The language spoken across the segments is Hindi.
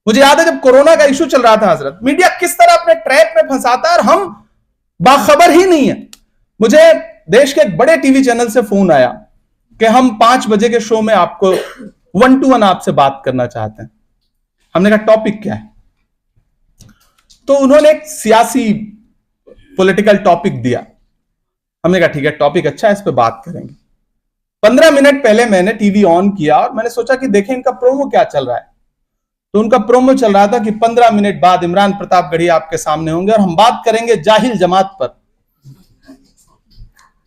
मुझे याद है जब कोरोना का इशू चल रहा था हजरत, मीडिया किस तरह अपने ट्रैप में फंसाता है और हम बाखबर ही नहीं है। मुझे देश के एक बड़े टीवी चैनल से फोन आया कि हम 5 बजे के शो में आपको 1 to 1 आपसे बात करना चाहते हैं। हमने कहा टॉपिक क्या है? तो उन्होंने एक सियासी पॉलिटिकल टॉपिक दिया। हमने कहा ठीक है, टॉपिक अच्छा है, इस पे बात करेंगे। 15 मिनट पहले मैंने टीवी ऑन किया और मैंने सोचा कि देखें इनका प्रोमो क्या चल रहा है। तो उनका प्रोमो चल रहा था कि 15 मिनट बाद इमरान प्रतापगढ़ी आपके सामने होंगे और हम बात करेंगे जाहिल जमात पर।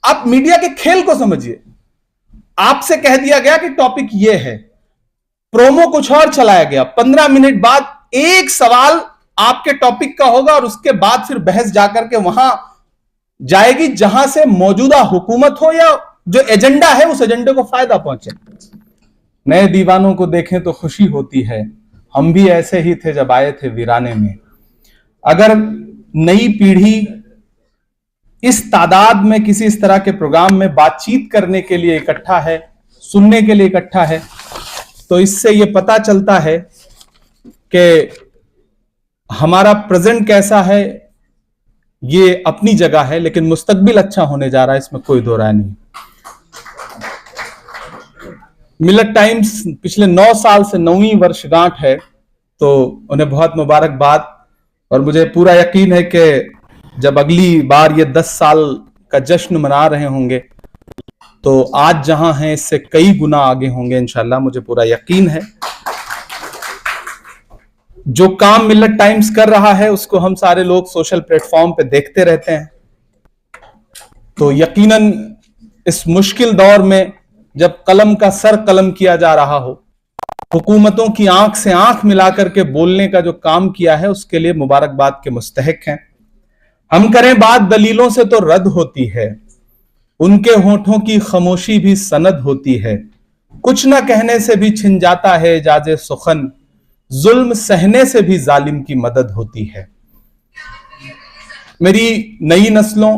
आप मीडिया के खेल को समझिए। आपसे कह दिया गया कि टॉपिक यह है, प्रोमो कुछ और चलाया गया। 15 मिनट बाद एक सवाल आपके टॉपिक का होगा और उसके बाद फिर बहस जाकर के वहां जाएगी जहां से मौजूदा हुकूमत हो या जो एजेंडा है उस एजेंडे को फायदा पहुंचे। नए दीवानों को देखें तो खुशी होती है, हम भी ऐसे ही थे जब आए थे वीराने में। अगर नई पीढ़ी इस तादाद में किसी इस तरह के प्रोग्राम में बातचीत करने के लिए इकट्ठा है, सुनने के लिए इकट्ठा है, तो इससे यह पता चलता है कि हमारा प्रेजेंट कैसा है, ये अपनी जगह है, लेकिन मुस्तकबिल अच्छा होने जा रहा है, इसमें कोई दो राय नहीं। मिलत टाइम्स पिछले 9 साल से 9वीं वर्षगांठ है, तो उन्हें बहुत मुबारकबाद। और मुझे पूरा यकीन है कि जब अगली बार ये 10 साल का जश्न मना रहे होंगे तो आज जहां हैं इससे कई गुना आगे होंगे इंशाल्लाह, मुझे पूरा यकीन है। जो काम मिलत टाइम्स कर रहा है उसको हम सारे लोग सोशल प्लेटफॉर्म पे देखते रहते हैं, तो यकीनन इस मुश्किल दौर में जब कलम का सर कलम किया जा रहा हो, हुकूमतों की आंख से आंख मिलाकर के बोलने का जो काम किया है उसके लिए मुबारकबाद के मुस्तहिक हैं। हम करें बात दलीलों से तो रद्द होती है, उनके होठों की खामोशी भी सनद होती है, कुछ ना कहने से भी छिन जाता है इजाज़े सुखन, जुल्म सहने से भी जालिम की मदद होती है। मेरी नई नस्लों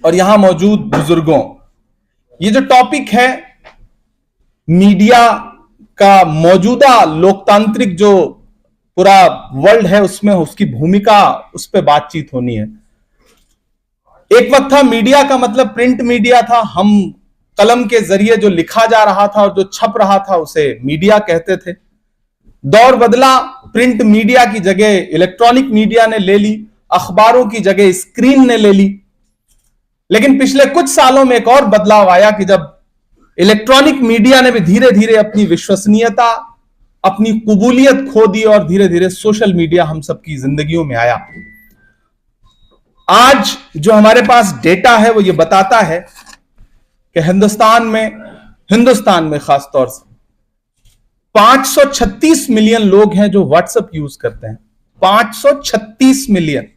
और यहां मौजूद बुजुर्गों, ये जो टॉपिक है मीडिया का मौजूदा लोकतांत्रिक जो पूरा वर्ल्ड है उसमें उसकी भूमिका, उस पर बातचीत होनी है। एक वक्त था मीडिया का मतलब प्रिंट मीडिया था, हम कलम के जरिए जो लिखा जा रहा था और जो छप रहा था उसे मीडिया कहते थे। दौर बदला, प्रिंट मीडिया की जगह इलेक्ट्रॉनिक मीडिया ने ले ली, अखबारों की जगह स्क्रीन ने ले ली। लेकिन पिछले कुछ सालों में एक और बदलाव आया कि जब इलेक्ट्रॉनिक मीडिया ने भी धीरे धीरे अपनी विश्वसनीयता, अपनी कबूलियत खो दी और धीरे धीरे सोशल मीडिया हम सबकी जिंदगियों में आया। आज जो हमारे पास डेटा है वो ये बताता है कि हिंदुस्तान में खासतौर से 536 मिलियन लोग हैं जो व्हाट्सएप यूज करते हैं। 536 मिलियन,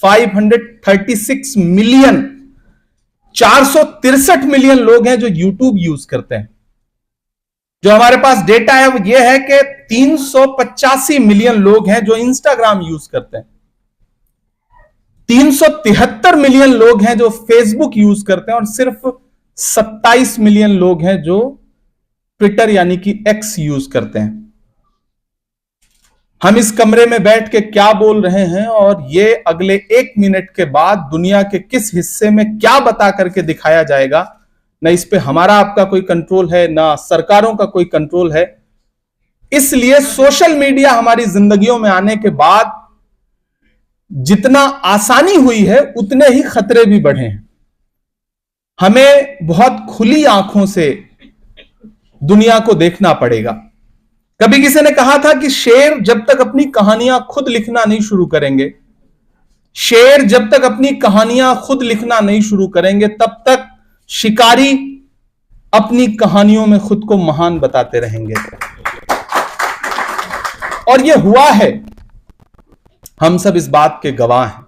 536 मिलियन। 463 मिलियन लोग हैं जो यूट्यूब यूज करते हैं। जो हमारे पास डेटा है वो ये है कि 385 मिलियन लोग हैं जो इंस्टाग्राम यूज करते हैं। 373 मिलियन लोग हैं जो फेसबुक यूज करते हैं और सिर्फ 27 मिलियन लोग हैं जो ट्विटर यानी कि एक्स यूज करते हैं। हम इस कमरे में बैठ के क्या बोल रहे हैं और ये अगले 1 मिनट के बाद दुनिया के किस हिस्से में क्या बता करके दिखाया जाएगा, न इस पे हमारा आपका कोई कंट्रोल है, ना सरकारों का कोई कंट्रोल है। इसलिए सोशल मीडिया हमारी जिंदगियों में आने के बाद जितना आसानी हुई है उतने ही खतरे भी बढ़े हैं। हमें बहुत खुली आंखों से दुनिया को देखना पड़ेगा। कभी किसी ने कहा था कि शेर जब तक अपनी कहानियां खुद लिखना नहीं शुरू करेंगे, शेर जब तक अपनी कहानियां खुद लिखना नहीं शुरू करेंगे, तब तक शिकारी अपनी कहानियों में खुद को महान बताते रहेंगे। और यह हुआ है, हम सब इस बात के गवाह हैं।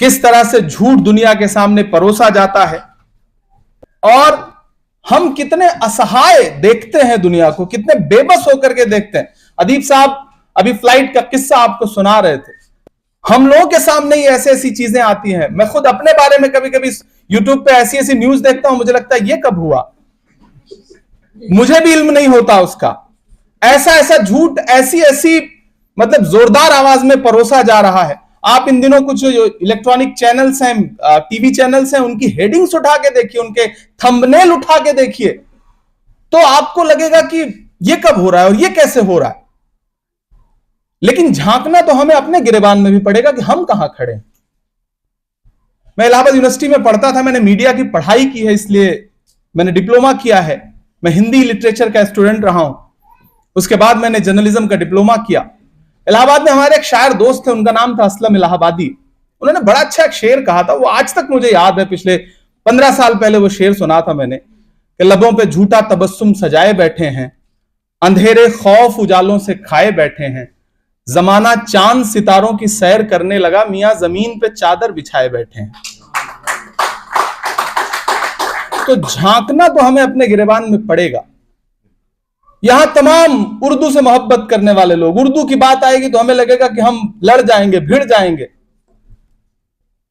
किस तरह से झूठ दुनिया के सामने परोसा जाता है और हम कितने असहाय देखते हैं दुनिया को, कितने बेबस होकर के देखते हैं। अदीब साहब अभी फ्लाइट का किस्सा आपको सुना रहे थे। हम लोगों के सामने ही ऐसी ऐसी चीजें आती हैं। मैं खुद अपने बारे में कभी कभी यूट्यूब पे ऐसी ऐसी न्यूज देखता हूं, मुझे लगता है ये कब हुआ, मुझे भी इल्म नहीं होता उसका। ऐसा ऐसा झूठ, ऐसी ऐसी मतलब जोरदार आवाज में परोसा जा रहा है। आप इन दिनों कुछ जो इलेक्ट्रॉनिक चैनल्स हैं, टीवी चैनल्स हैं, उनकी हेडिंग्स उठा के देखिए, उनके थंबनेल उठा के देखिए, तो आपको लगेगा कि ये कब हो रहा है और ये कैसे हो रहा है। लेकिन झांकना तो हमें अपने गिरेबान में भी पड़ेगा कि हम कहां खड़े हैं। मैं इलाहाबाद यूनिवर्सिटी में पढ़ता था, मैंने मीडिया की पढ़ाई की है, इसलिए मैंने डिप्लोमा किया है। मैं हिंदी लिटरेचर का स्टूडेंट रहा हूं। उसके बाद मैंने जर्नलिज्म का डिप्लोमा किया। इलाहाबाद में हमारे एक शायर दोस्त थे, उनका नाम था असलम इलाहाबादी। उन्होंने बड़ा अच्छा एक शेर कहा था, वो आज तक मुझे याद है। पिछले 15 साल पहले वो शेर सुना था मैंने कि लबों पे झूठा तबस्सुम सजाए बैठे हैं, अंधेरे खौफ उजालों से खाए बैठे हैं, जमाना चांद सितारों की सैर करने लगा, मियां जमीन पे चादर बिछाए बैठे हैं। तो झांकना तो हमें अपने गिरेबान में पड़ेगा। यहां तमाम उर्दू से मोहब्बत करने वाले लोग, उर्दू की बात आएगी तो हमें लगेगा कि हम लड़ जाएंगे, भिड़ जाएंगे।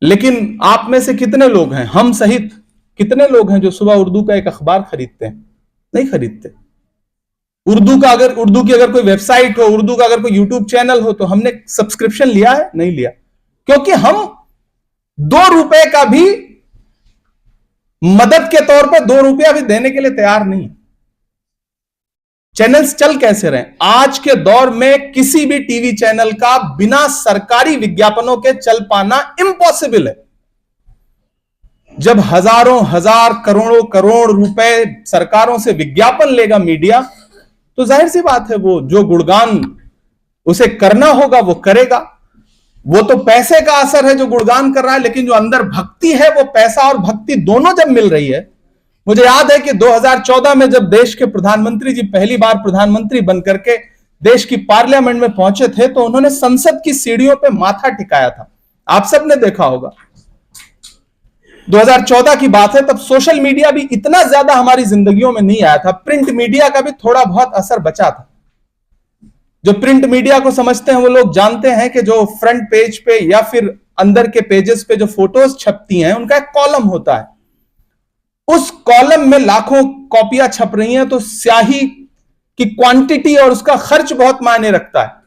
लेकिन आप में से कितने लोग हैं, हम सहित कितने लोग हैं जो सुबह उर्दू का एक अखबार खरीदते हैं? नहीं खरीदते। उर्दू की अगर कोई वेबसाइट हो, उर्दू का अगर कोई यूट्यूब चैनल हो, तो हमने सब्सक्रिप्शन लिया है? नहीं लिया, क्योंकि हम 2 रुपए का भी मदद के तौर पर 2 रुपया भी देने के लिए तैयार नहीं। चैनल्स चल कैसे रहे? आज के दौर में किसी भी टीवी चैनल का बिना सरकारी विज्ञापनों के चल पाना इम्पॉसिबल है। जब हजारों हजार करोड़ों करोड़ रुपए सरकारों से विज्ञापन लेगा मीडिया, तो जाहिर सी बात है वो जो गुणगान उसे करना होगा वो करेगा। वो तो पैसे का असर है जो गुणगान कर रहा है, लेकिन जो अंदर भक्ति है, वो पैसा और भक्ति दोनों जब मिल रही है। मुझे याद है कि 2014 में जब देश के प्रधानमंत्री जी पहली बार प्रधानमंत्री बनकर के देश की पार्लियामेंट में पहुंचे थे, तो उन्होंने संसद की सीढ़ियों पे माथा टिकाया था। आप सबने देखा होगा, 2014 की बात है। तब सोशल मीडिया भी इतना ज्यादा हमारी जिंदगियों में नहीं आया था। प्रिंट मीडिया का भी थोड़ा बहुत असर बचा था। जो प्रिंट मीडिया को समझते हैं वो लोग जानते हैं कि जो फ्रंट पेज पे या फिर अंदर के पेजेस पे जो फोटोज छपती हैं, उनका एक कॉलम होता है। उस कॉलम में लाखों कॉपियां छप रही हैं, तो स्याही की क्वांटिटी और उसका खर्च बहुत मायने रखता है।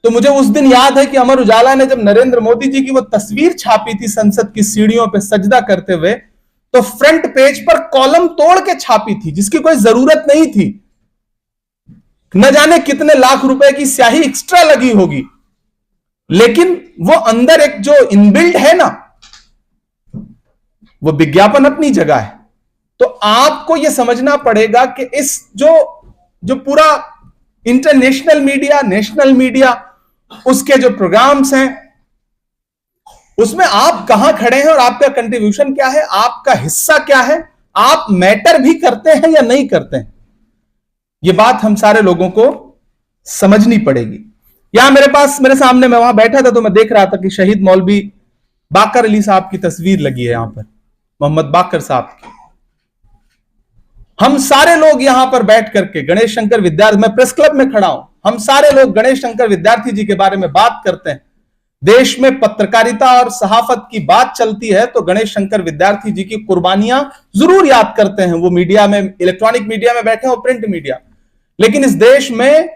तो मुझे उस दिन याद है कि अमर उजाला ने जब नरेंद्र मोदी जी की वो तस्वीर छापी थी संसद की सीढ़ियों पे सजदा करते हुए, तो फ्रंट पेज पर कॉलम तोड़ के छापी थी, जिसकी कोई जरूरत नहीं थी। न जाने कितने लाख रुपए की स्याही एक्स्ट्रा लगी होगी, लेकिन वो अंदर एक जो इनबिल्ट है ना, वो विज्ञापन अपनी जगह है। तो आपको यह समझना पड़ेगा कि इस जो पूरा इंटरनेशनल मीडिया, नेशनल मीडिया, उसके जो प्रोग्राम्स हैं, उसमें आप कहां खड़े हैं और आपका कंट्रीब्यूशन क्या है, आपका हिस्सा क्या है, आप मैटर भी करते हैं या नहीं करते हैं। यह बात हम सारे लोगों को समझनी पड़ेगी। यहां मेरे सामने, मैं वहां बैठा था तो मैं देख रहा था कि शहीद मौलवी बाकर अली साहब की तस्वीर लगी है यहां पर, मोहम्मद बाकर साहब की। हम सारे लोग यहां पर बैठ करके गणेश शंकर विद्यार्थी, मैं प्रेस क्लब में खड़ा हूं, हम सारे लोग गणेश शंकर विद्यार्थी जी के बारे में बात करते हैं। देश में पत्रकारिता और सहाफत की बात चलती है तो गणेश शंकर विद्यार्थी जी की कुर्बानियां जरूर याद करते हैं। वो मीडिया में, इलेक्ट्रॉनिक मीडिया में बैठे हो, प्रिंट मीडिया, लेकिन इस देश में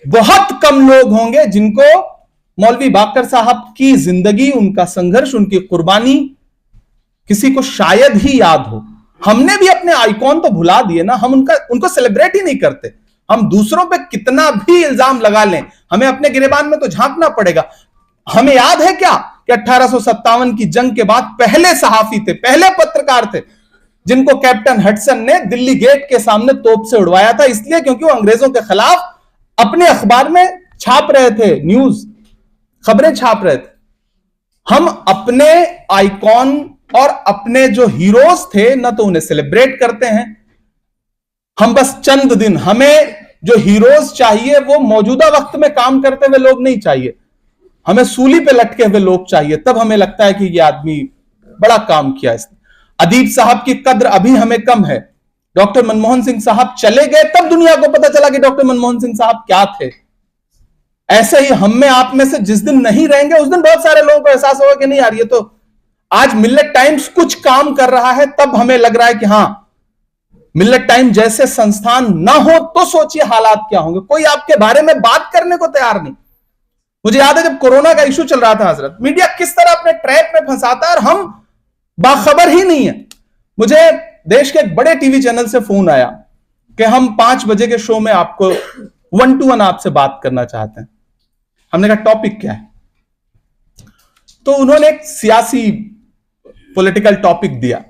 बहुत कम लोग होंगे जिनको मौलवी बाकर साहब की जिंदगी, उनका संघर्ष, उनकी कुर्बानी किसी को शायद ही याद हो। हमने भी अपने आइकॉन तो भुला दिए ना, हम उनको सेलिब्रेट ही नहीं करते। हम दूसरों पे कितना भी इल्जाम लगा लें, हमें अपने गिरेबान में तो झांकना पड़ेगा। हमें याद है क्या कि 1857 की जंग के बाद पहले सहाफी थे, पहले पत्रकार थे जिनको कैप्टन हडसन ने दिल्ली गेट के सामने तोप से उड़वाया था, इसलिए क्योंकि वो अंग्रेजों के खिलाफ अपने अखबार में छाप रहे थे, न्यूज खबरें छाप रहे थे। हम अपने आइकॉन और अपने जो हीरोज थे ना, तो उन्हें सेलिब्रेट करते हैं। हम बस चंद दिन, हमें जो हीरोज चाहिए वो मौजूदा वक्त में काम करते हुए लोग नहीं चाहिए, हमें सूली पे लटके हुए लोग चाहिए। तब हमें लगता है कि ये आदमी बड़ा काम किया इसने। अदीब साहब की कद्र अभी हमें कम है। डॉक्टर मनमोहन सिंह साहब चले गए तब दुनिया को पता चला कि डॉक्टर मनमोहन सिंह साहब क्या थे। ऐसे ही हम में, आप में से जिस दिन नहीं रहेंगे उस दिन बहुत सारे लोगों को एहसास होगा कि नहीं यार, ये तो आज मिलेट टाइम्स कुछ काम कर रहा है, तब हमें लग रहा है कि हां मिल्लत टाइम जैसे संस्थान ना हो तो सोचिए हालात क्या होंगे। कोई आपके बारे में बात करने को तैयार नहीं। मुझे याद है जब कोरोना का इशू चल रहा था हजरत, मीडिया किस तरह अपने ट्रैप में फंसाता है और हम बाखबर ही नहीं है। मुझे देश के एक बड़े टीवी चैनल से फोन आया कि हम 5 बजे के शो में आपको 1 to 1 आपसे बात करना चाहते हैं। हमने कहा टॉपिक क्या है? तो उन्होंने एक सियासी पॉलिटिकल टॉपिक दिया।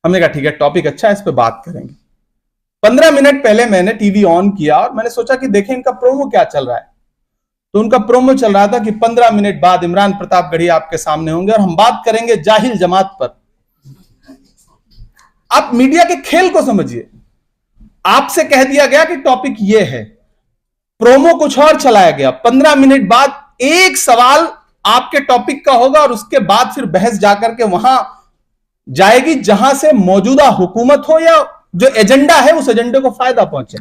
हमने कहा ठीक है, टॉपिक अच्छा है, इस पे बात करेंगे। 15 मिनट पहले मैंने टीवी ऑन किया और मैंने सोचा कि देखें इनका प्रोमो क्या चल रहा है। तो उनका प्रोमो चल रहा था कि 15 मिनट बाद इमरान प्रतापगढ़ी आपके सामने होंगे और हम बात करेंगे जाहिल जमात पर। आप मीडिया के खेल को समझिए। आपसे कह दिया गया कि टॉपिक यह है, प्रोमो कुछ और चलाया गया। 15 मिनट बाद एक सवाल आपके टॉपिक का होगा और उसके बाद फिर बहस जाकर के वहां जाएगी जहां से मौजूदा हुकूमत हो या जो एजेंडा है उस एजेंडे को फायदा पहुंचे।